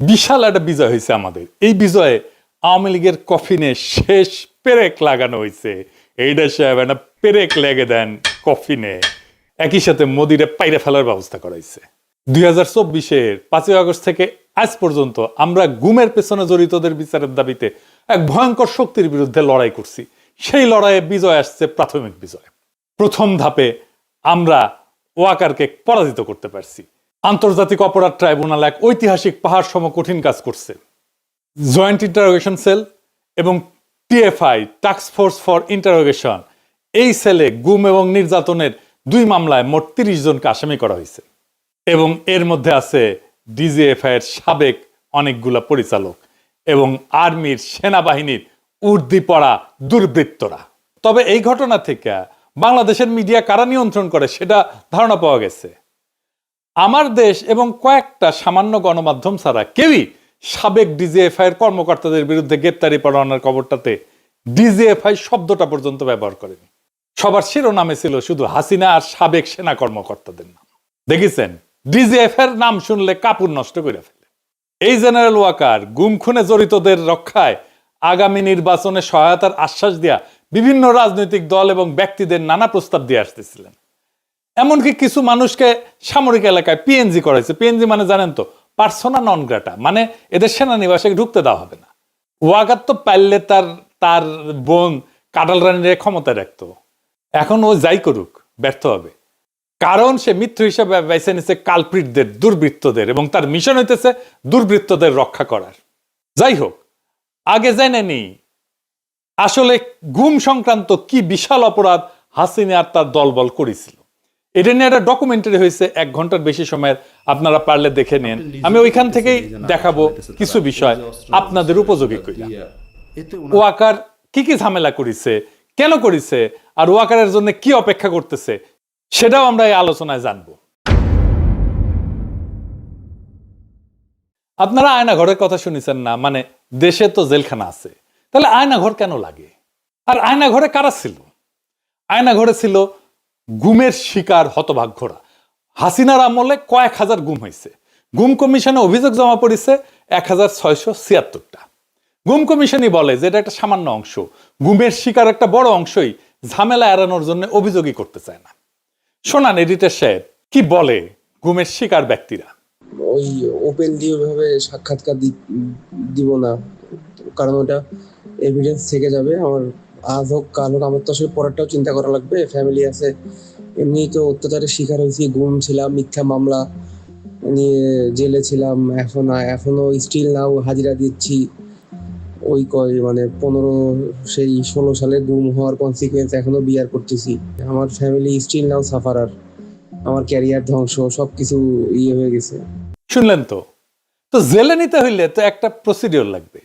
বিশাল একটা বিজয় হয়েছে আমাদের। এই বিজয়ে আওয়ামী লীগের কফিনে শেষ পেরেক লাগানো হয়েছে। এইটা সাহেব একটা পেরেক লেগে দেন কফিনে, একই সাথে মোদিরে পাইরে ফেলার ব্যবস্থা করা হয়েছে। 2024-এর 5ই আগস্ট থেকে আজ পর্যন্ত আমরা গুমের পেছনে জড়িতদের বিচারের দাবিতে এক ভয়ঙ্কর শক্তির বিরুদ্ধে লড়াই করছি। সেই লড়াইয়ে বিজয় আসছে, প্রাথমিক বিজয়। প্রথম ধাপে আমরা ওয়াকারকে পরাজিত করতে পারছি। আন্তর্জাতিক অপরাধ ট্রাইব্যুনাল এক ঐতিহাসিক পাহাড় সম কঠিন কাজ করছে। জয়েন্ট ইন্টারোগেশন সেল এবং TFI, task force for interrogation, এই সেলে গুম এবং নির্যাতনের 2 মামলায় মোট 30 জনকে আসামি করা হয়েছে এবং এর মধ্যে আছে ডিজিএফআই এর সাবেক অনেকগুলা পরিচালক এবং আর্মির, সেনাবাহিনীর উর্দি পড়া দুর্বৃত্তরা। তবে এই ঘটনা থেকে বাংলাদেশের মিডিয়া কারা নিয়ন্ত্রণ করে সেটা ধারণা পাওয়া গেছে। আমার দেশ এবং কয়েকটা সামান্য গণমাধ্যম ছাড়া কেউই সাবেক ডিজিএফআই এর কর্মকর্তাদের বিরুদ্ধে গ্রেপ্তারি পরোয়ানার খবরটাতে ডিজিএফআই শব্দটা পর্যন্ত ব্যবহার করেনি। সবার শিরোনামে ছিল শুধু হাসিনা আর সাবেক সেনা কর্মকর্তাদের নাম। দেখেছেন, ডিজিএফআই এর নাম শুনলে কাপড় নষ্ট করে ফেলে। এই জেনারেল ওয়াকার গুম খুনে জড়িতদের রক্ষায় আগামী নির্বাচনে সহায়তার আশ্বাস দেয়া বিভিন্ন রাজনৈতিক দল এবং ব্যক্তিদের নানা প্রস্তাব দিয়ে আসতেছিলেন। এমনকি কিছু মানুষকে সামরিক এলাকায় পিএনজি করাইছে। পিএনজি মানে জানেন তো, পার্সোনা নন গ্রাটা, মানে এদের সেনানিবাসে ঢুকতে দেওয়া হবে না। ওয়াকার তো পারলে তার বোন কাটাল রানীর ক্ষমতায় রাখতো। এখন ও যাই করুক, ব্যর্থ হবে। কারণ সে মিত্র হিসেবে বেছে নিচ্ছে কালপ্রিটদের, দুর্বৃত্তদের, এবং তার মিশন হইতেছে দুর্বৃত্তদের রক্ষা করার। যাই হোক, আগে জেনে নি আসলে গুম সংক্রান্ত কি বিশাল অপরাধ হাসিনা আর তার দলবল করেছিল। এটা নিয়ে একটা ডকুমেন্টারি হয়েছে 1 ঘন্টার বেশি সময়ের, আপনারা পারলে দেখে নেন। আমি ওইখান থেকেই দেখাবো কিছু বিষয় আপনাদের উপযোগী কইরা। ওয়াকার কি কি ঝামেলা করেছে, কেন করেছে, আর ওয়াকারের জন্য কি অপেক্ষা করতেছে সেটাও আমরা এই আলোচনায় জানবো। আপনারা আয়নাঘরের কথা শুনেছেন না? মানে দেশে তো জেলখানা আছে, তাহলে আয়নাঘর কেন লাগে? আর আয়নাঘরে কারা ছিল? আয়নাঘরে ছিল গুমের শিকার হতভাগ্যরা। হাসিনার আমলে কয়েক হাজার গুম হয়েছে। গুম কমিশনে অভিযোগ জমা পড়েছে 1676টা। গুম কমিশনই বলে যে এটা একটা সামান্য অংশ। গুমের শিকার একটা বড় অংশই ঝামেলা এড়ানোর জন্য অভিযোগই করতে চায় না। শোনান এডিটর সাহেব কি বলে গুমের শিকার ব্যক্তিরা। ওই ওপেনলি ওইভাবে সাক্ষাৎকার দিব না, কারণ ওটা এভিডেন্স থেকে যাবে। আমার আজ হোক কাল হোক আমার তো আসলে পরেরটাও চিন্তা করা লাগবে, ফ্যামিলি আছে। এমনি তো অত্যাচারের শিকার হয়েছি, গুম ছিলাম, মিথ্যা মামলা নিয়ে জেলে ছিলাম, এখনো স্টিল নাও হাজিরা দিচ্ছি। ওই 16 সালে গুম হওয়ার কনসিকুয়েন্স এখনো বিয়ার করতেছি। আমার ফ্যামিলি স্টিল নাও সাফারার, আমার ক্যারিয়ার ধ্বংস, সবকিছু ইয়ে হয়ে গেছে। শুনলেন তো? তো জেলে নিতে হইলে তো একটা প্রসিডিওর লাগবে,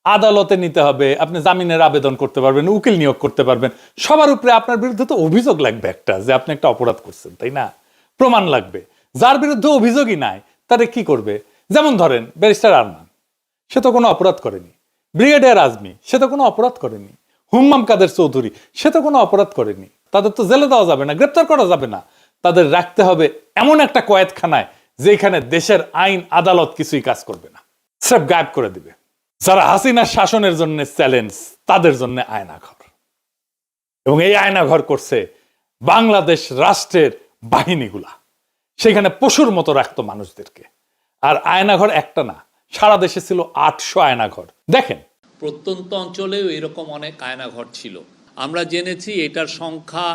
আদালতে নিতে হবে, আপনি জামিনের আবেদন করতে পারবেন, উকিল নিয়োগ করতে পারবেন, সবার উপরে আপনার বিরুদ্ধে তো অভিযোগ লাগবে একটা, যে আপনি একটা অপরাধ করছেন, তাই না? প্রমাণ লাগবে। যার বিরুদ্ধে অভিযোগই নাই তারে কি করবে? যেমন ধরেন ব্যারিস্টার আরমান, সে তো কোনো অপরাধ করেনি। ব্রিগেডিয়ার আজমি, সে তো কোনো অপরাধ করেনি। হুম্মাম কাদের চৌধুরী, সে তো কোনো অপরাধ করেনি। তাদের তো জেলে দেওয়া যাবে না, গ্রেপ্তার করা যাবে না। তাদের রাখতে হবে এমন একটা কয়েদখানায় যেখানে দেশের আইন আদালত কিছুই কাজ করবে না, সব গায়েব করে দিবে। যারা হাসিনার শাসনের জন্য চ্যালেঞ্জ, তাদের জন্য আয়নাঘর। এবং এই আয়নাঘর করছে বাংলাদেশ রাষ্ট্রের বাহিনীগুলা। সেখানে পশুর মতো রাখতো মানুষদেরকে। আর আয়নাঘর একটা না, সারা দেশে ছিল 800 আয়নাঘর। দেখেন, প্রত্যন্ত অঞ্চলেও এরকম অনেক আয়নাঘর ছিল। আমরা জেনেছি এটার সংখ্যা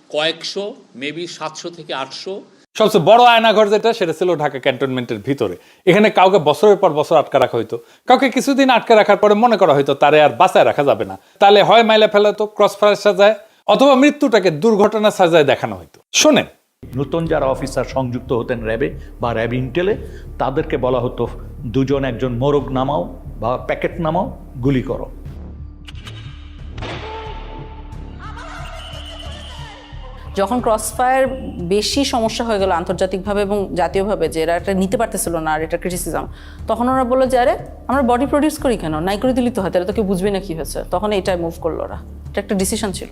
কয়েকশো, মেবি 700 থেকে 800। সবচেয়ে বড় আয়নাঘর যেটা, সেটা ছিল ঢাকা ক্যান্টনমেন্টের ভিতরে। এখানে কাউকে বছরের পর বছর আটকে রাখা হইতো। কাউকে কিছুদিন আটকে রাখার পরে মনে করা হইতো তারে আর বাঁচায় রাখা যাবে না, তাহলে হয় মাইলে ফেলাতো, ক্রস ফায়ার সাজায়, অথবা মৃত্যুটাকে দুর্ঘটনা সাজায় দেখানো হইতো। শোনেন, নতুন যারা অফিসার সংযুক্ত হতেন র্যাবে বা র্যাব ইন্টেলে, তাদেরকে বলা হতো 2জন 1জন মোরগ নামাও বা প্যাকেট নামাও, গুলি করো। যখন ক্রসফায়ার বেশি সমস্যা হয়ে গেল আন্তর্জাতিকভাবে এবং জাতীয়ভাবে, যে এরা এটা নিতে পারতেছিল না আর এটা ক্রিটিসিজম, তখন ওরা বললো যে আরে আমরা বডি প্রডিউস করি কেন, নাই করে দিলি তো হয়, তাহলে তো কেউ বুঝবে না কি হয়েছে। তখন এইটাই মুভ করলো ওরা। এটা একটা ডিসিশন ছিল।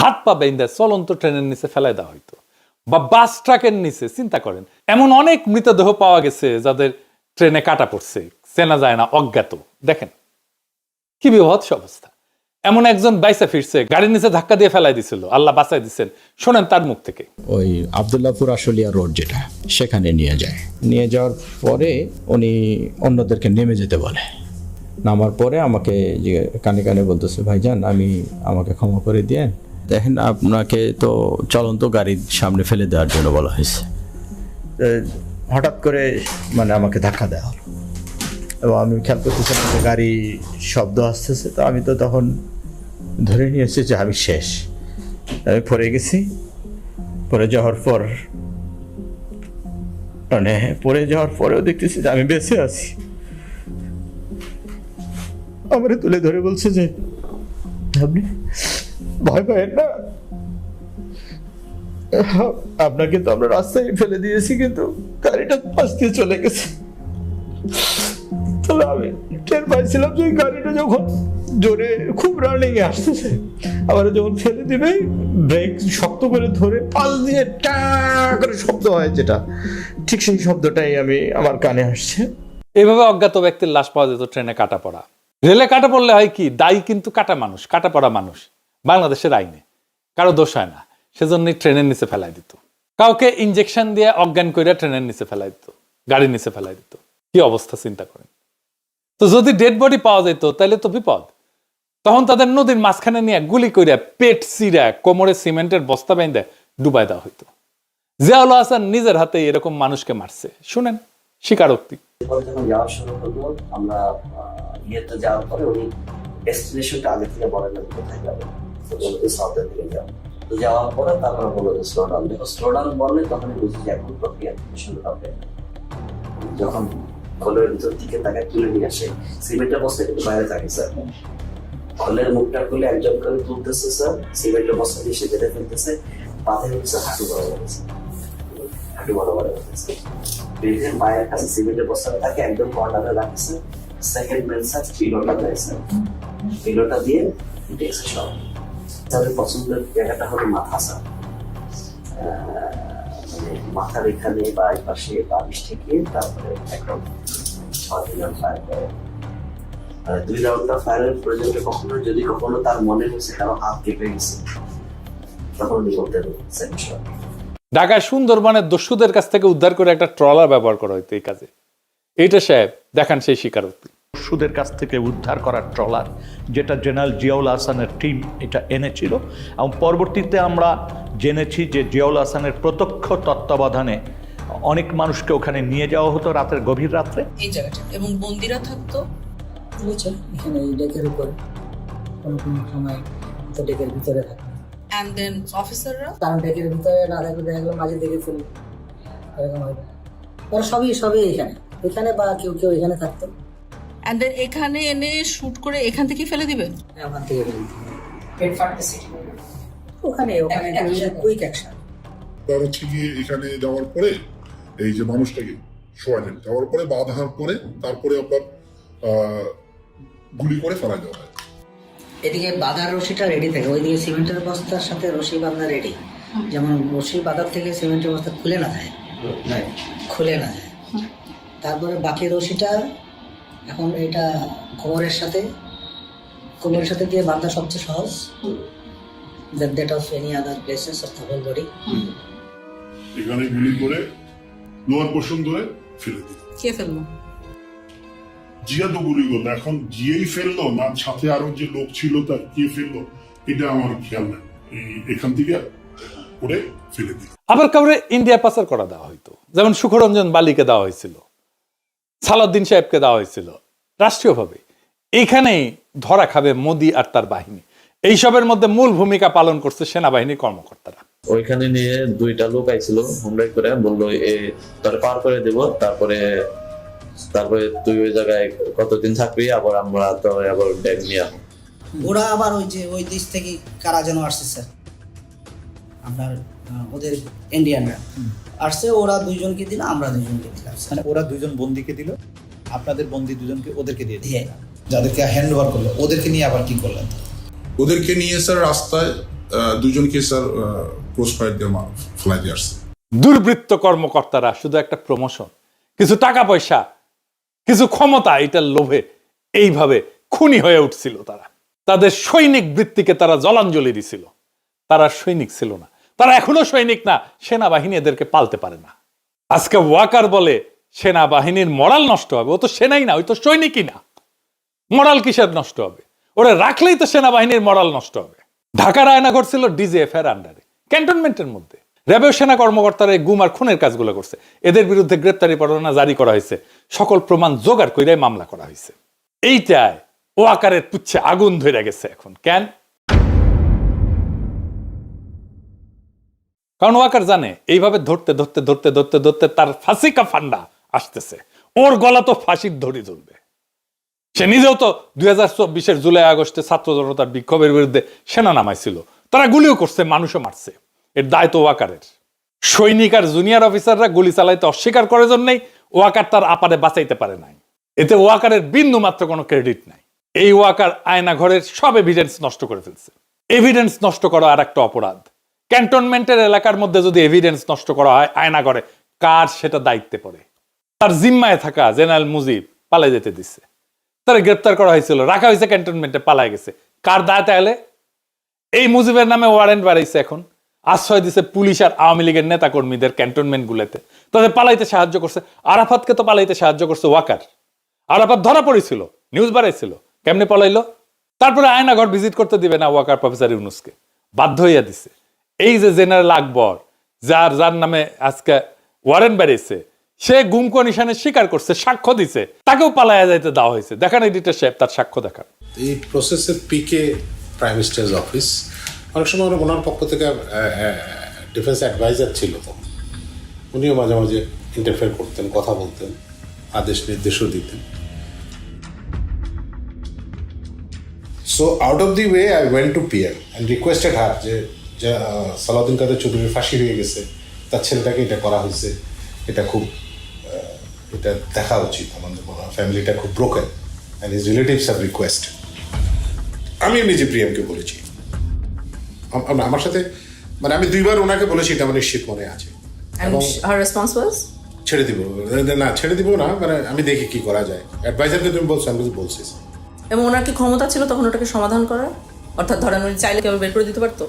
হাত পা বেঁধে চলন্ত ট্রেনের নিচে ফেলাই দেওয়া হইতো, বা বাস ট্রাকের নিচে। চিন্তা করেন, এমন অনেক মৃতদেহ পাওয়া গেছে যাদের ট্রেনে কাটা পড়ছে, চেনা যায় না, অজ্ঞাত। দেখেন কি বিভৎস অবস্থা। এমন একজন বাইসা ফিরছে, গাড়ির নিচে ধাক্কা দিয়ে ফেলাই দিছিল, আল্লাহ বাঁচাই দিচ্ছেন। শোনেন তার মুখ থেকে। ওই আবদুল্লাহপুর আশুলিয়া রোড যেটা, সেখানে নিয়ে যায়। নিয়ে যাওয়ার পরে উনি অন্যদেরকে নেমে যেতে বলে। নামার পরে আমাকে যে কানে কানে বলতেছে, ভাইজান আমাকে ক্ষমা করে দিয়ে দেখেন, আপনাকে তো চলন্ত গাড়ির সামনে ফেলে দেওয়ার জন্য বলা হয়েছে। হঠাৎ করে মানে আমাকে ধাক্কা দেওয়া হলো এবং আমি খেয়াল করতেছিলাম যে গাড়ি শব্দ আসতেছে, তো আমি তো তখন ধরে নিয়েছি যে আমি শেষ, আমি পড়ে গেছি। পড়ে যাওয়ার পর মানে পড়ে যাওয়ার পরেও দেখতেছি যে আমি বেঁচে আছি। আমারে তুলে ধরে বলছে যে আপনি ভয় পাবেন না, আপনাকে তো আমরা রাস্তায় ফেলে দিয়েছি, কিন্তু গাড়িটা পাশ দিয়ে চলে গেছে। তাহলে আমি টের পাইছিলাম যে গাড়িটা যখন জোরে খুব রানিং এ আসতেছে, আবার যখন ফেলে দিবে ব্রেক শক্ত করে ধরে পাল দিয়ে টা করে শব্দ হয়, যেটা ঠিক সেই শব্দটাই আমার কানে আসছে। এইভাবে অজ্ঞাত ব্যক্তির লাশ পাওয়া যেত ট্রেনে কাটা পড়া। রেলে কাটা পড়লে হয় কি, দায়ী কিন্তু কাটা মানুষ, কাটা পড়া মানুষ। বাংলাদেশের আইনে কারো দোষ হয় না, সেজন্যই ট্রেনের নিচে ফেলাই দিত। কাউকে ইনজেকশন দিয়ে অজ্ঞান করে ট্রেনের নিচে ফেলাই দিত, গাড়ির নিচে ফেলাই দিত। কি অবস্থা চিন্তা করেন তো। যদি ডেড বডি পাওয়া যেত তাহলে তো বিপদ। তখন তাদের নদীর মাঝখানে নিয়ে গুলি করে পেট চিরা কোমরে সিমেন্টের বস্তা বেঁধে ডুবাই দেওয়া হইতো। জিয়াউল হাসান নিজের হাতে এরকম মানুষকে মারছে। শুনেন স্বীকারোক্তি। যখন যাওয়া শুরু হলো, আমরা ইয়েতে যাওয়ার পরে উনি ডেস্টিনেশনটা আগে থেকে বলেন না কোথায় যাবে, তো বলতে সাউথের দিকে যাবো। তো যাওয়ার পরে তারপরে বললো যে স্লো ডাউন। যখন স্লো ডাউন বললে তখনই বুঝি যে এখন প্রক্রিয়া শুরু হবে। যখন কলের ভিতর দিকে তাকে তুলে নিয়ে আসে, সিমেন্টের বস্তা কিন্তু বাইরে থাকে স্যার। কলের মুখটা খুলে একজন করে তুলতেছে স্যার, সিমেন্টের বস্তা দিয়ে সে বেঁধে ফেলতেছে, পাথর হচ্ছে হাঁটু বড় হয়েছে, হাঁটু বড় বড় হয়েছে। বেঁধে মায়ের কাছে সিমেন্টের বস্তাটা তাকে একদম কর্নারে রাখছে। সেকেন্ড মেন স্যার পিলোটা দেয় স্যার, পিলোটা দিয়ে দেখছে সব। তাদের পছন্দের জায়গাটা হলো মাথা স্যার, মানে মাথার এখানে বা এই পাশে বালিশ থেকে তারপরে একদম 6 রাউন্ড ফায়ার করে। 2 রাউন্ডটা ফায়ারের প্রয়োজনটা কখনো যদি কখনো তার মনে হয়েছে কারো হাত কেঁপে গেছে, তখন উনি বলতে সেকেন্ড শট। ঢাকায় সুন্দরবনের দস্যুদের কাছ থেকে উদ্ধার করে একটা ট্রলার ব্যবহার করা হইতো এই কাজে। এইটা সাহেব দেখান সেই স্বীকারোক্তি। দস্যুদের কাছ থেকে উদ্ধার করা ট্রলার, যেটা জেনারেল জিয়াউল হাসানের টিম এটা এনেছিল, এবং পরবর্তীতে আমরা জেনেছি যে জিয়াউল হাসানের প্রত্যক্ষ তত্ত্বাবধানে অনেক মানুষকে ওখানে নিয়ে যাওয়া হতো রাতের গভীর রাত্রে। এই জায়গাটা এবং বন্দিরা থাকতো বুঝছেন, এখানে এই ডেকের উপরে কোনো কোনো সময় তো ডেকের ভিতরে থাকে, এন্ড দেন অফিসাররা কারণ ডেকের ভিতরে না থাকলে দেখা গেলো মাঝে দেখে ফেলি, এরকম হয়। ওরা সবই এখানে বা কেউ এখানে থাকতো, এন্ড দেন এখানে এনে শুট করে এখান থেকে ফেলে দিবে। ওখান থেকে ফেলি পেট ফাটতেছে ওখানে কুইক অ্যাকশন। তার হচ্ছে গিয়ে এখানে যাওয়ার পরে এই যে মানুষটাকে শোয়ালেন, যাওয়ার পরে বাঁধার পরে তারপরে আপনার গুলি করে ফেলা দেওয়া হয়। এদিকে বাঁধার রশিটা রেডি থাকে, ওইদিকে সিমেন্টের বস্তার সাথে রশি বাঁধা রেডি, যেমন রশি বাঁধার থেকে সিমেন্টের বস্তা খুলে না যায়। তারপরে বাকি রশিটা এখন এটা কোমরের সাথে দিয়ে বাঁধা সবচেয়ে সহজ, that of any other places of the whole body. এখানে গুলি করে লোয়ার পোর্শন ধরে ফেলে দিল। কে ফেললো? জিয়া তো গুলি করলো, এখন জিয়েই ফেললো না সাথে আরো যে লোক ছিল তার কে ফেললো এটা আমার খেয়াল নাই। এখান থেকে করে ফেলে দিল। আবার কাউরে ইন্ডিয়া পাচার করা দেওয়া হইতো, যেমন সুখরঞ্জন বালিকে দেওয়া হয়েছিল, সালাউদ্দিন সাহেবকে দেওয়া হয়েছিল রাষ্ট্রীয়ভাবে। এইখানেই ধরা খাবে মোদি আর তার বাহিনী। এইসবের মধ্যে মূল ভূমিকা পালন করছে সেনাবাহিনীর কর্মকর্তারা। ওইখানে নিয়ে 2টা লোক আইছিল হুমড়াই করে, বললো তোরে পার করে দেব, তারপরে তুই ওই জায়গায় কতদিন থাকবি, আবার আমরা তো আবার ব্যাগ নিয়ে আসবো। ওরা আবার ওই দেশ থেকে কারা যেন আসছে স্যার, আপনার ওদের ইন্ডিয়ানরা আসছে, ওরা 2জনকে দিল, আমরা 2জনকে দিলাম। মানে ওরা 2জন বন্দিকে দিল, আপনাদের বন্দি 2জনকে ওদেরকে দিয়ে দিল, যাদেরকে হ্যান্ড ওভার করলো ওদেরকে নিয়ে আবার কি করলেন? ওদেরকে নিয়ে স্যার রাস্তায় 2জনকে স্যার ক্রস ফায়ার দিয়ে ফেলাই দিয়ে আসছে। দুর্বৃত্ত কর্মকর্তারা শুধু একটা প্রমোশন, কিছু টাকা পয়সা কিছু ক্ষমতা, এটার লোভে এইভাবে খুনি হয়ে উঠছিল তারা। তাদের সৈনিক বৃত্তিকে তারা জলাঞ্জলি দিছিল। তারা সৈনিক ছিল না, তারা এখনো সৈনিক না। সেনাবাহিনী এদেরকে পালতে পারে না। আজকে ওয়াকার বলে সেনাবাহিনীর মরাল নষ্ট হবে। ও তো সেনাই না, ওই তো সৈনিকই না। মরাল কিসের নষ্ট হবে? ওরা রাখলেই তো সেনাবাহিনীর মরাল নষ্ট হবে। ঢাকার আয়নাঘর ছিল ডিজিএফ এর আন্ডারে, ক্যান্টনমেন্টের মধ্যে। র্যাবের সেনা কর্মকর্তারা এই গুম আর খুনের কাজগুলো করছে। এদের বিরুদ্ধে গ্রেপ্তারি পরোয়ানা জারি করা হয়েছে, সকল প্রমাণ জোগাড় কইরাই মামলা করা হয়েছে। এইটায় ওয়াকারের পুচ্ছে আগুন ধরে গেছে এখন। কেন? কারণ ওয়াকার জানে এইভাবে ধরতে ধরতে ধরতে ধরতে ধরতে তার ফাঁসি কা ফান্ডা আসতেছে। ওর গলা তো ফাঁসির ধরি ধরবে। সে নিজেও তো 2024 জুলাই আগস্টে ছাত্র জনতার বিক্ষোভের বিরুদ্ধে সেনা নামাইছিল। তারা গুলিও করছে, মানুষও মারছে। এর দায় তো ওয়াকারের। সৈনিক আর জুনিয়র অফিসাররা গুলি চালাইতে অস্বীকার করার জন্যই ওয়াকার তার আপারে বাঁচাইতে পারে নাই। এতে ওয়াকারের বিন্দু মাত্র কোনো ক্রেডিট নাই। এই ওয়াকার আয়না ঘরের সব এভিডেন্স নষ্ট করে ফেলছে। এভিডেন্স নষ্ট করা আর একটা অপরাধ। ক্যান্টনমেন্টের এলাকার মধ্যে যদি এভিডেন্স নষ্ট করা হয় আয়না ঘরে, কার সেটা দায়িত্বে পড়ে? তার জিম্মায় থাকা জেনারেল মুজিব পালাই যেতে দিচ্ছে। তারা গ্রেপ্তার করা হয়েছিল, রাখা হয়েছে ক্যান্টনমেন্টে, পালায় গেছে। কার দায় তাহলে? এই মুজিবের নামে ওয়ারেন্ট বাড়াইছে, এখন আশ্রয় দিছে পুলিশ আর আওয়ামী লীগের নেতা কর্মীদের ক্যান্টনমেন্ট গুলোতে। তাদের পালাইতে সাহায্য করছে। আরাফাতকে তো পালাইতে সাহায্য করছে ওয়াকার। আরাফাত ধরা পড়েছিল, নিউজ বাড়াইছিল, কেমনে পলাইলো? তারপরে আয়নাঘর ভিজিট করতে দিবে না ওয়াকার প্রফেসর ইউনুসকে, বাধ্য হইয়া দিছে। এই যে জেনারেল আকবর, যার নামে আজকে ওয়ারেন্ট বাড়িয়েছে, সে গুম কমিশনে স্বীকার করছে, সাক্ষ্য দিছে, তাকেও পালাইয়া যাইতে দেওয়া হয়েছে। দেখান এডিটর সাহেব তার সাক্ষ্য দেখান। এই প্রসেসের পিকে প্রাইম মিনিস্টার্স অফিস, অনেক সময় ওনার পক্ষ থেকে ডিফেন্স অ্যাডভাইজার ছিল, তো উনিও মাঝে মাঝে ইন্টারফেয়ার করতেন, কথা বলতেন, আদেশ নির্দেশও দিতেন। So out of the way I went to PM and requested হার যে সালাউদ্দিন কাদের চৌধুরীর ফাঁসি হয়ে গেছে, তার ছেলেটাকে এটা করা হয়েছে, এটা খুব এটা দেখা উচিত, আমাদের ফ্যামিলিটা খুব broken and his relatives have request. আমি নিজে প্রিয়ামকে বলেছি, আমার সাথে মানে আমি 2বার ওনাকে বলেছি, এটা আমার নিশ্চিত মনে আছে। এবং ছেড়ে দিব না, ছেড়ে দিব না, মানে আমি দেখি কি করা যায়। অ্যাডভাইজারকে তুমি বলছো, আমি বলছি। এবং ওনার কি ক্ষমতা ছিল তখন ওটাকে সমাধান করার? অর্থাৎ ধরেন উনি চাইলে কেউ বের করে দিতে পারতো?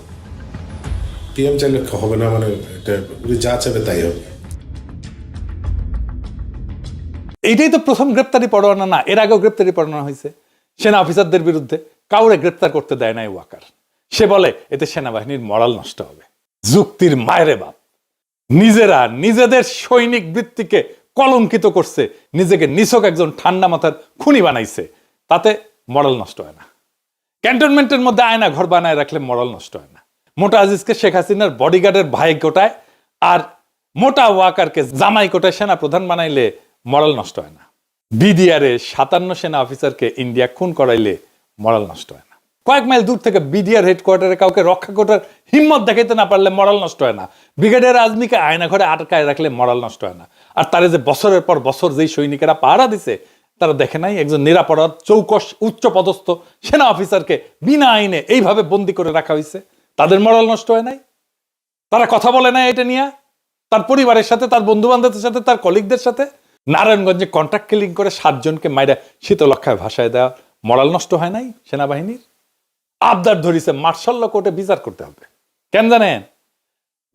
পিএম চাইলে হবে না, মানে এটা উনি যা চাইবে তাই হবে। এইটাই তো প্রথম গ্রেপ্তারি পরোয়ানা না, এর আগেও গ্রেপ্তারি পরোয়ানা হয়েছে সেনা অফিসারদের বিরুদ্ধে। কাউরে গ্রেপ্তার করতে দেয় নাই ওয়াকার। সে বলে এতে সেনাবাহিনীর মরাল নষ্ট হবে। যুক্তির মায়েরে বাপ। নিজেরা নিজেদের সৈনিক বৃত্তিকে কলঙ্কিত করছে, নিজেকে নিছক একজন ঠান্ডা মাথার খুনি বানাইছে, তাতে মরাল নষ্ট হয় না। ক্যান্টনমেন্টের মধ্যে আয়না ঘর বানায় রাখলে মরাল নষ্ট হয় না। মোটা আজিজকে শেখ হাসিনার বডিগার্ডের ভাই কোটায় আর মোটা ওয়াকারকে জামাই কোটায় সেনা প্রধান বানাইলে মরাল নষ্ট হয় না। বিডিআরে 57 সেনা অফিসারকে ইন্ডিয়া খুন করাইলে মরাল নষ্ট হয় না। কয়েক মাইল দূর থেকে বিডিআর হেডকোয়ার্টারে কাউকে রক্ষা করার হিম্মত দেখাইতে না পারলে মরাল নষ্ট হয় না। ব্রিগেডিয়ার আজমিকে আয়না ঘরে আটকায় রাখলে মরাল নষ্ট হয় না। আর তারে যে বছরের পর বছর যেই সৈনিকেরা পাহারা দিছে, তারা দেখে নাই একজন নিরাপরাধ চৌকস উচ্চ পদস্থ সেনা অফিসারকে বিনা আইনে এইভাবে বন্দি করে রাখা হয়েছে, তাদের মরাল নষ্ট হয় নাই? তারা কথা বলে নাই এটা নিয়ে তার পরিবারের সাথে, তার বন্ধু বান্ধবদের সাথে, তার কলিগদের সাথে? নারায়ণগঞ্জে কন্ট্রাক্ট কিলিং করে 7 জনকে মাইরা শীতলক্ষায় ভাসায় দেওয়া মরাল নষ্ট হয় নাই সেনাবাহিনীর? আবদার ধরিছে মার্শাল ল কোর্টে বিচার করতে হবে। কেন জানেন?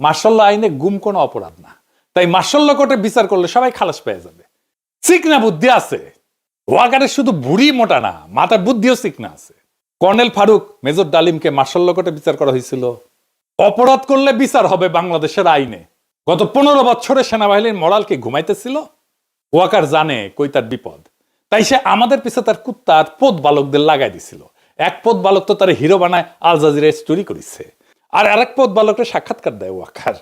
মার্শাল ল আইনে গুম কোনো অপরাধ না, তাই মার্শাল ল কোর্টে বিচার করলে সবাই খালাস পেয়ে যাবে। চিকনা বুদ্ধি আছে ওয়াকারের, শুধু বুড়ি মোটা না, মাথার বুদ্ধিও চিকনা আছে। কর্নেল ফারুক, মেজর ডালিমকে মার্শাল ল কোর্টে বিচার করা হয়েছিল। অপরাধ করলে বিচার হবে বাংলাদেশের আইনে। গত 15 বছরে সেনাবাহিনীর মরালকে ঘুমাইতেছিল। ওয়াকার জানে কই তার বিপদ, তাই সে আমাদের পিছে তার কুত্তা আর পোত বালকদের লাগাই দিছিল। এক পোত বালক তো তার হিরো বানায় আল জাজিরায় স্টোরি করেছে, আর আরেক পোত বালকের সাক্ষাৎকার দেয় ওয়াকার।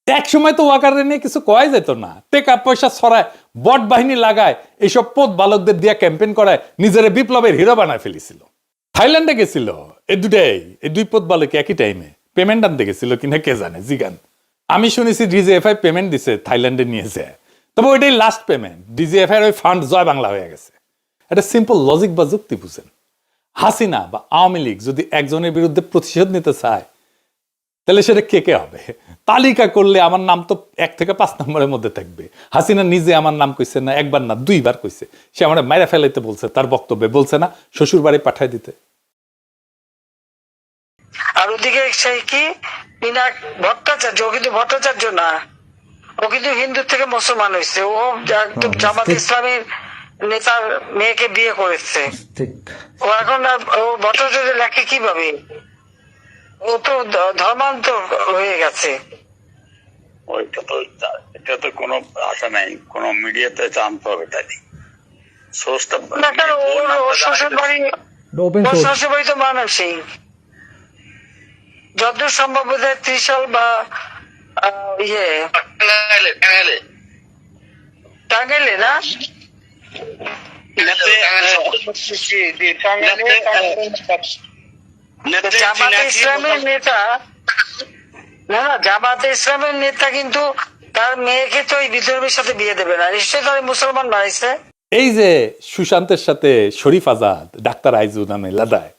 এক সময় তো ওয়াকারের নিয়ে কিছু কয় যেত না, টেকা পয়সা ছড়ায়, বট বাহিনী লাগায়, এইসব পোত বালকদের দিয়ে ক্যাম্পেইন করায় নিজের বিপ্লবের হিরো বানায় ফেলেছিল। থাইল্যান্ডে গেছিল এই দুই পোত বালক একই টাইমে। পেমেন্ট আনতে গেছিল কিনা কে জানে, জিগান। আমি শুনেছি ডিজিএফআই পেমেন্ট দিছে, থাইল্যান্ডে নিয়েছে, তবে ওইটাই লাস্ট পেমেন্ট। ডিজিএফআই ওই ফান্ড জয় বাংলা হয়ে গেছে। এটা সিম্পল লজিক বা যুক্তি বুঝেন। হাসিনা বা আওয়ামী লীগ যদি একজনের বিরুদ্ধে প্রতিশোধ নিতে চায়, তাহলে সেটা কে কে হবে? তালিকা করলে আমার নাম তো 1 থেকে 5 নম্বরের মধ্যে থাকবে। হাসিনা নিজে আমার নাম কইছে না, একবার না 2বার কইছে। সে আমার মাইরা ফেলাইতে বলছে, তার বক্তব্যে বলছে না শ্বশুর বাড়ি পাঠায় দিতে। আর ওদিকে সেই কি পিনাক ভট্টাচার্য, ও কিন্তু ভট্টাচার্য না, ও কিন্তু হিন্দু থেকে মুসলমান হয়েছে। ও একদম জামাত ইসলামের নেতার মেয়েকে বিয়ে করেছে। ও এখন ও ভট্টাচার্য লেখে কিভাবে? ও তো ধর্মান্তর হয়ে গেছে। এটা তো কোনো আশা নাই, কোনো মিডিয়াতে জানতে হবে তাই সোর্সটা। না কেন, ওর শ্বশুর বাড়ি তো মানসিং, যতদূর সম্ভব বোধহয় ত্রিশাল বা টাঙ্গাইলে না, জামাতে ইসলামের নেতা না, জামাতে ইসলামের নেতা কিন্তু তার মেয়েকে তো এই বিধর্মীর সাথে বিয়ে দেবে না, নিশ্চয়ই তার মুসলমান বানাইছে। এই যে সুশান্তের সাথে শরীফ আজাদ, ডাক্তার আইজু নামে লাদায়,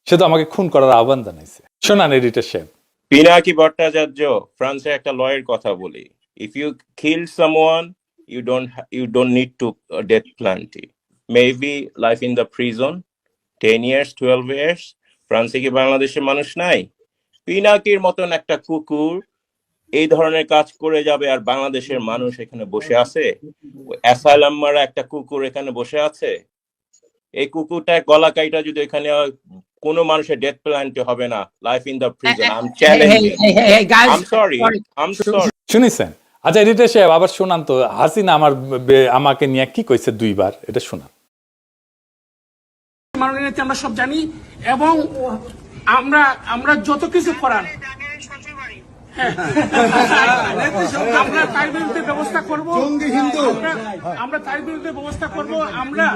সে তো আমাকে খুন করার আহ্বান জানাইছে। শোনান এডিটর সাহেব। পিনাকি ভট্টাচার্য, ফ্রান্সের একটা লয়ের কথা বলি, if you kill someone you don't need to death penalty, maybe life in the prison 10 years 12 years। ফ্রান্সে কি বাংলাদেশের মানুষ নাই? পিনাকির মতন একটা কুকুর এই ধরনের কাজ করে যাবে আর বাংলাদেশের মানুষ এখানে বসে আছে? অ্যাসাইলাম মারা একটা কুকুর এখানে বসে আছে। এই কুকুরটা গলা কাইটা যদি এখানে কোনো মানুষের ডেথ পেনাল্টি হবে না, life in the prison. I am challenging, I am sorry. শুনিছেন? আচ্ছা এডিটর সাহেব আবার শোনান তো, হাসিনা আমাকে নিয়ে কি কইছে 2বার, এটা শোনান। আমরা সব জানি এবং আমরা যত কিছু করার আমরা তার বিরুদ্ধে ব্যবস্থা করবো, আমরা তার বিরুদ্ধে ব্যবস্থা করবো। আমরা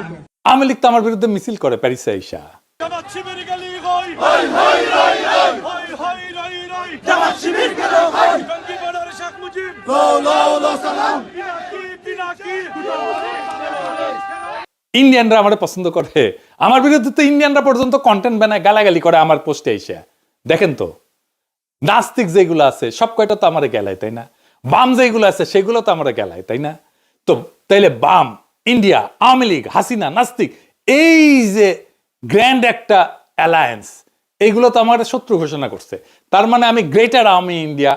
আওয়ামী লীগ তো আমার বিরুদ্ধে মিছিল করে প্যারিসে আইসা। ইন্ডিয়ানরা আমার পছন্দ করে, আমার বিরুদ্ধে তো ইন্ডিয়ানরা পর্যন্ত কন্টেন্ট বানায় গালাগালি করে আমার পোস্টে এসে। দেখেন তো, নাস্তিক যেগুলো আছে সব কয়টা তো আমার গেলায়, তাই না? বাম যেগুলো আছে সেগুলো তো আমার গেলায়, তাই না? তো তাইলে বাম, ইন্ডিয়া, আওয়ামী লীগ, হাসিনা, নাস্তিক, এই যে গ্র্যান্ড একটা অ্যালায়েন্স, এইগুলো তো আমার শত্রু ঘোষণা করছে। তার মানে আমি গ্রেটার আওয়ামী ইন্ডিয়া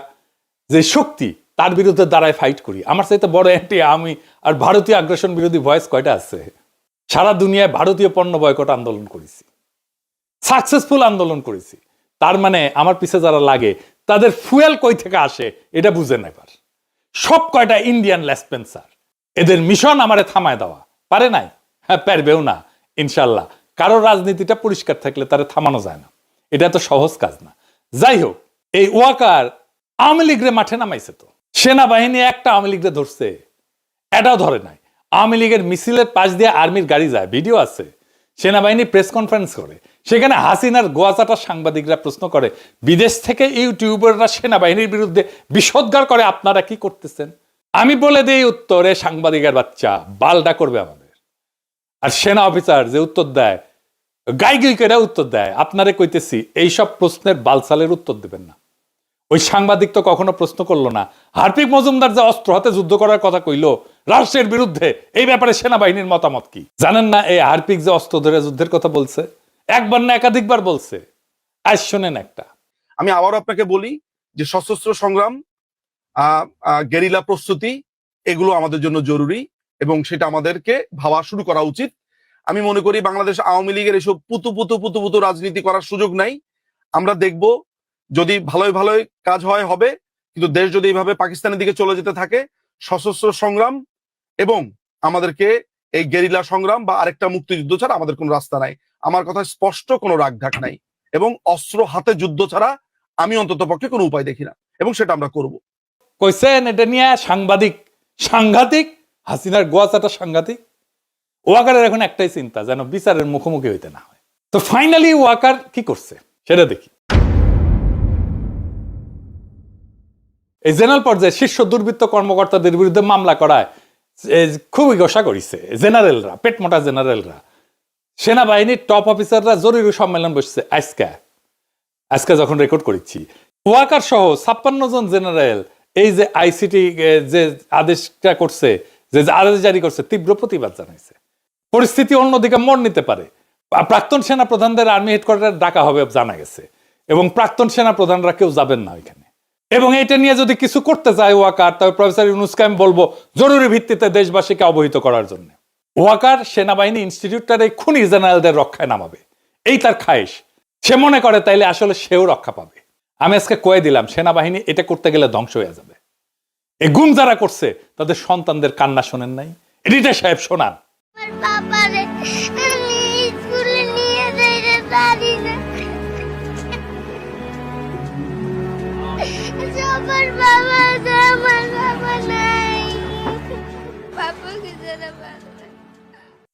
যে শক্তি, তার বিরুদ্ধে দাঁড়ায় ফাইট করি। আমার চাইতে বড় অ্যান্টি আওয়ামী আর ভারতীয় আগ্রাসন বিরোধী ভয়েস কয়টা আছে? সারা দুনিয়ায় ভারতীয় পণ্য বয়কট আন্দোলন করেছি, সাকসেসফুল আন্দোলন করেছি। তার মানে আমার পিছে যারা লাগে তাদের ফুয়েল কই থেকে আসে এটা বুঝেন এবার। সব কয়টা ইন্ডিয়ান লেসপেন্সার, এদের মিশন আমারে থামায় দেওয়া, পারে নাই, হ্যাঁ পারবেও না ইনশাল্লাহ। কারো রাজনীতিটা পরিষ্কার থাকলে তারে থামানো যায় না, এটা তো সহজ কাজ না। যাই হোক, এই ওয়াকার আওয়ামী লীগরে মাঠে নামাইছে, তো সেনাবাহিনী একটা আওয়ামী লীগরে ধরছে, এটাও ধরে নাই। আওয়ামী লীগের মিছিলের পাশ দিয়ে আর্মির গাড়ি যায়, ভিডিও আছে। সেনাবাহিনী প্রেস কনফারেন্স করে, সেখানে হাসিনার গোয়াচাটা সাংবাদিকরা প্রশ্ন করে, বিদেশ থেকে ইউটিউবাররা সেনাবাহিনীর বিরুদ্ধে বিষোদ্গার করে, আপনারা কি করতেছেন? আমি বলে দিই উত্তরে, সাংবাদিকের বাচ্চা বালটা করবে আমাদের। আর সেনা অফিসার যে উত্তর দেয়, গাইগিকেরা উত্তর দেয়, আপনারে কইতেছি এইসব প্রশ্নের বালসালের উত্তর দেবেন না। ওই সাংবাদিক তো কখনো প্রশ্ন করলো না হার্পিক মজুমদার যে অস্ত্র হাতে যুদ্ধ করার কথা কইলো রাষ্ট্রের বিরুদ্ধে, এই ব্যাপারে সেনাবাহিনীর মতামত কি? জানেন না এই হার্পিক যে অস্ত্র ধরে যুদ্ধের কথা বলছে, একবার না একাধিকবার বলছে। আজ শোনেন একটা। আমি আবারও আপনাকে বলি যে সশস্ত্র সংগ্রাম, গেরিলা প্রস্তুতি, এগুলো আমাদের জন্য জরুরি এবং সেটা আমাদেরকে ভাবা শুরু করা উচিত। আমি মনে করি বাংলাদেশ আওয়ামী লীগের এসব পুতু রাজনীতি করার সুযোগ নাই। আমরা দেখব যদি ভালোই ভালোই কাজ হয় হবে, কিন্তু দেশ যদি এইভাবে পাকিস্তানের দিকে চলে যেতে থাকে, সশস্ত্র সংগ্রাম এবং আমাদেরকে এই গেরিলা সংগ্রাম বা আরেকটা মুক্তিযুদ্ধ ছাড়া আমাদের কোনো রাস্তা নাই। আমার কথা স্পষ্ট, কোনো রাগঢাক নাই এবং অস্ত্র হাতে যুদ্ধ ছাড়া আমি অন্তত পক্ষে কোনো উপায় দেখি না, এবং সেটা আমরা করব। কইছেন এটা নিয়ে সাংঘাতিক হাসিনার গোয়াচাটা সাংঘাতিক। ওয়াকারের এখন একটাই চিন্তা, যেন বিচারের মুখোমুখি হইতে না হয়। তো ফাইনালি ওয়াকার কি করছে সেটা দেখি। এই জেনারেল পর্যায়ে শীর্ষ দুর্বৃত্ত কর্মকর্তাদের বিরুদ্ধে মামলা করায় খুবই গোসা করিছে জেনারেলরা, পেটমোটা জেনারেলরা। সেনাবাহিনীর টপ অফিসাররা জরুরি সম্মেলন বসছে আজকে যখন রেকর্ড করেছি। ওয়াকার সহ 56 জন জেনারেল এই যে আইসিটি যে আদেশটা করছে, যে আদেশ জারি করছে, তীব্র প্রতিবাদ জানাইছে। পরিস্থিতি অন্যদিকে মোড় নিতে পারে। প্রাক্তন সেনা প্রধানদের আর্মি হেডকোয়ার্টারে ডাকা হবে জানা গেছে, এবং প্রাক্তন সেনা প্রধানরা কেউ যাবেন না ওইখানে। এবং এটা নিয়ে যদি কিছু করতে চায় ওয়াকার, তবে প্রফেসর ইউনূসকে আমি বলবো জরুরি ভিত্তিতে দেশবাসীকে অবহিত করার জন্য। ওয়াকার সেনাবাহিনী ইনস্টিটিউটটার এই খুনি জেনারেলদের রক্ষায় নামাবে, এই তার খায়েশ। সে মনে করে তাইলে আসলে সেও রক্ষা পাবে। আমি আজকে কয়ে দিলাম, সেনাবাহিনী এটা করতে গেলে ধ্বংস হয়ে যাবে। এই গুম যারা করছে তাদের সন্তানদের কান্না শোনেন নাই? এডিটর সাহেব শোনান।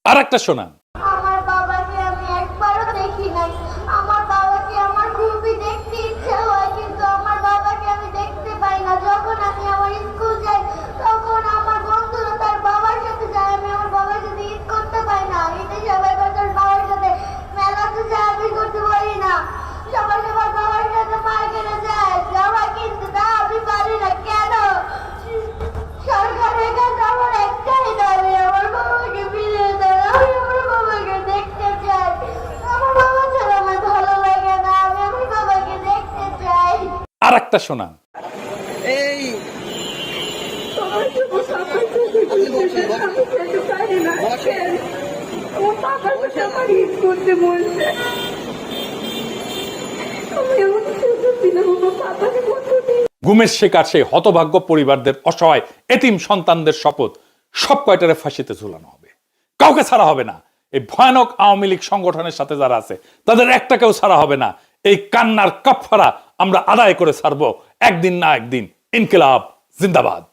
আর একটা শোনান। আমার বাবাকে আমি একবারও দেখি নাই। আমার বাবাকে আমার খুবই দেখতে ইচ্ছা হয়, কিন্তু আমার বাবাকে আমি দেখতে পাই না। যখন আমি আমার স্কুল যাই তখন আমার বন্ধুরা তার বাবার সাথে যায়, আমি আমার বাবার সাথে ঈদ করতে পাই না। ঈদে সবাই তার বাবার সাথে মেলাতে যায়, আমি করতে পারি না। সবাই সবার বাবার সাথে মার্কেটে যায়, জামা কিনতে, তা আমি পারি না। কেন? সরকারের কাছে আমার একটাই দাবি, আমার বাবাকে ফিরিয়ে দেন। আমি আমার বাবাকে দেখতে চাই। আমার বাবা ছাড়া আমার ভালো লাগে না, আমি আমার বাবাকে দেখতে চাই। আর একটা শোনান। গুমের শিকার সেই হতভাগ্য পরিবারদের অসহায় এতিম সন্তানদের শপথ, সব কয়টারে ফাঁসিতে ঝুলানো হবে, কাউকে ছাড়া হবে না। এই ভয়ানক আওয়ামী লীগ সংগঠনের সাথে যারা আছে তাদের একটাকেও ছাড়া হবে না। এই কান্নার কাফারা আমরা আদায় করে ছাড়বো একদিন না একদিন। ইনকিলাব জিন্দাবাদ।